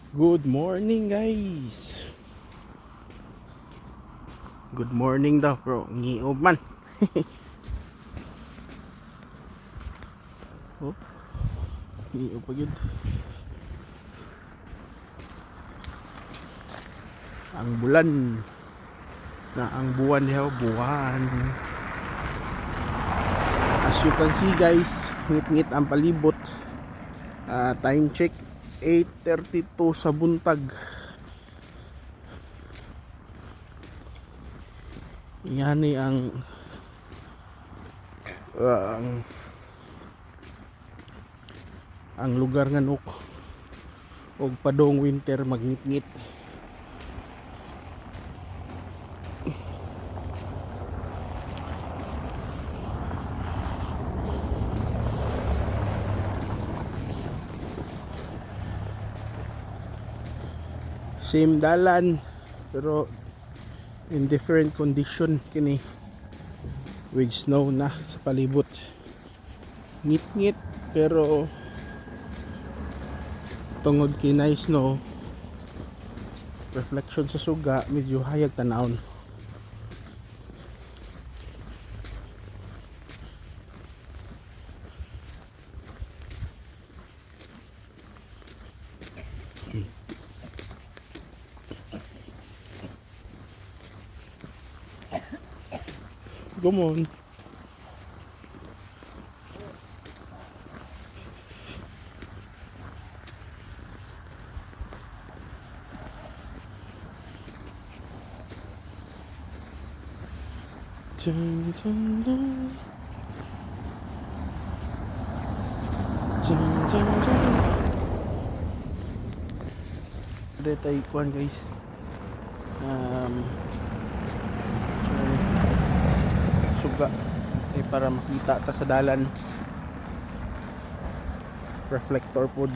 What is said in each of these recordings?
Good morning guys. Good morning daw bro. Ngiob man. Oh, ngiob pa gid. Ang bulan na ang buwan diha buwan. As you can see guys, ngit-ngit ang palibot. Time check 8:32 sa buntag. Yan ni ang lugar nga nuk og padong winter magngit-ngit. Same dalan pero in different condition kini, with snow na sa palibot. Ngit-ngit pero tungod kinay snow, reflection sa suga, medyo hayag tanawon. Come on. Dun, dun, dun. Dun, dun, dun. Ada tayo kuan guys. Suga para makita ta sa dalan. Reflector pod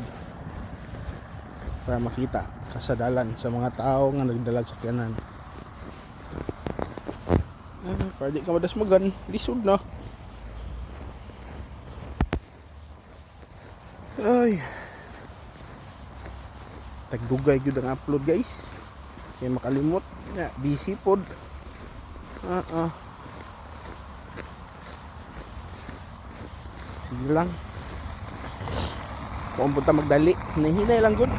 para makita ka sa dalan sa mga tao nga nagdalag sa kanan. Para di ka madasmagan, lisod na. Ay, tagdugay gyud ang upload guys, kay makalimot nga busy pod. Sige lang, kung punta magdali, nahinay lang good.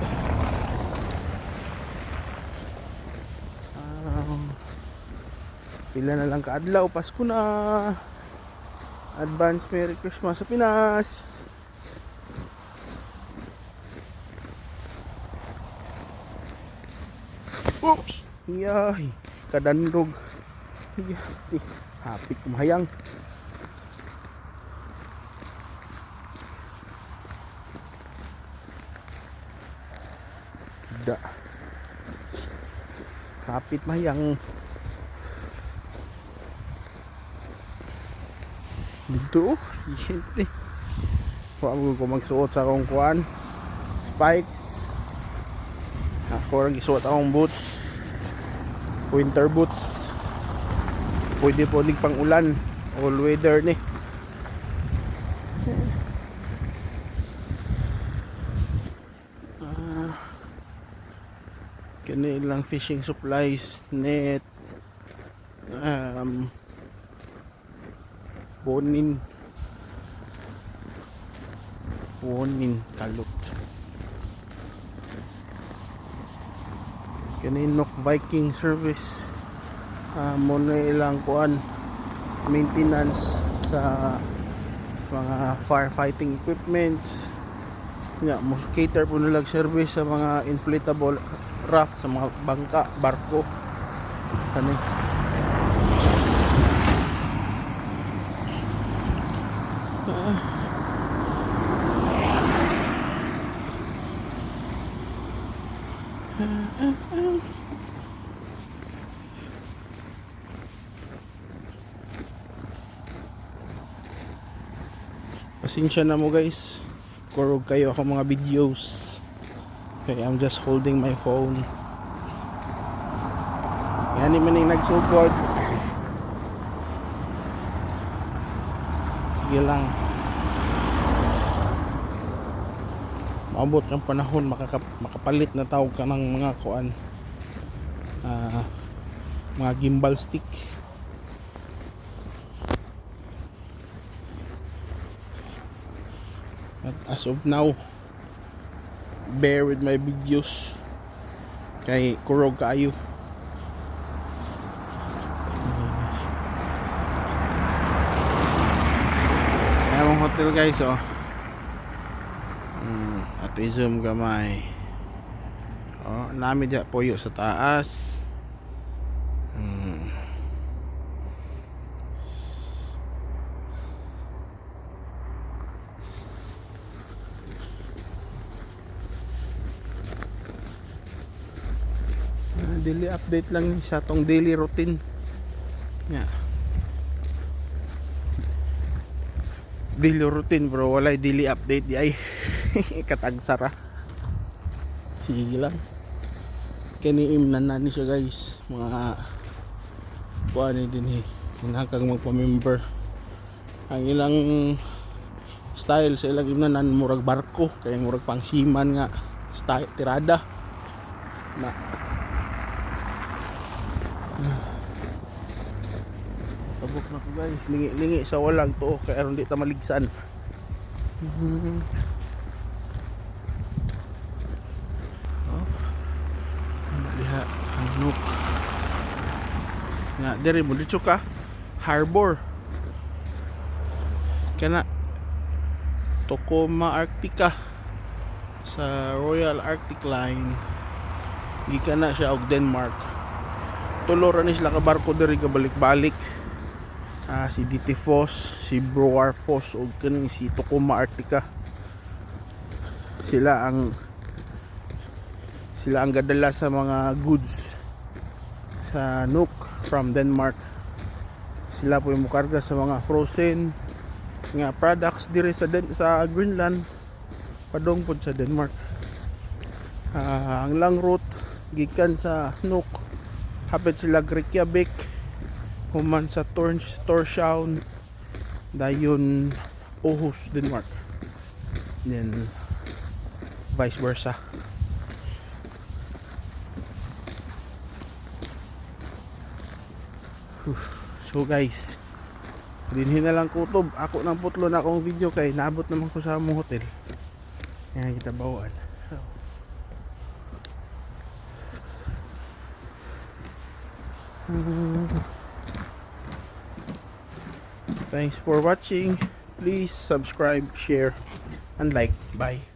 Pila na lang kaadlaw, Pasko na. Advance Merry Christmas sa Pinas. Oops, yay, kadandog. Happy kumahayang. Da. Kapit mahayang. Dito, shit. Huwag ko magsuot sa akong kuan, spikes. Ako rin isuot akong boots, winter boots. Pwede po ning pang ulan, all weather ni. Kani lang fishing supplies, net, bonin, kalot. Kani Nok Viking service, muna ilang kuan maintenance sa mga firefighting equipments nya, mo cater po nilag service sa mga inflatable raft sa mga bangka, barko kani. Pasensya na mo guys, kurog kayo ako mga videos. Okay, I'm just holding my phone. Yan naman yung nagsugod. Sige lang. maabot ng panahon makapalit na tawag ka ng mga kuan, mga gimbal stick. At as of now, bear with my videos kay kurog kaayo. Ayong hotel guys, oh. At i-zoom gamay. Oh, nami diya puyo sa taas. Daily update lang siya, tong daily routine. Yeah. Daily routine bro, walay daily update di ay. Katagsara. Sige lang. Kaniimnan na ni siya guys. Mga kuan din hinakang magpa-member. Ang ilang style sa ilang imnanan murag barko, kaya murag pangsiman nga style tirada na. Tabok na ko guys, lingi sa walang to kaya aron di ta maligsan. Diha ang Nook. Nga diri mo dito ka harbor. Kana Tacoma Arctica sa Royal Arctic Line. Gikan na siya og Denmark. Tuloran ni sila ka barko diri ka balik-balik. Si DT Foss, si Broar Foss ug kaning si Tacoma Arctica. Sila ang gadala sa mga goods sa Nook from Denmark. Sila po yung mukarga sa mga frozen nga products dire sa Greenland padong pod sa Denmark. Ang lang route gikan sa Nook hapit sila Reykjavik human sa Tórshavn dayon Aarhus, Denmark, then vice versa. So guys, dinhi na lang kutob ako nang putlo na akong video kay naabot naman ko sa among hotel. Yan kita bawaan. Thanks for watching. Please subscribe, share, and like. Bye.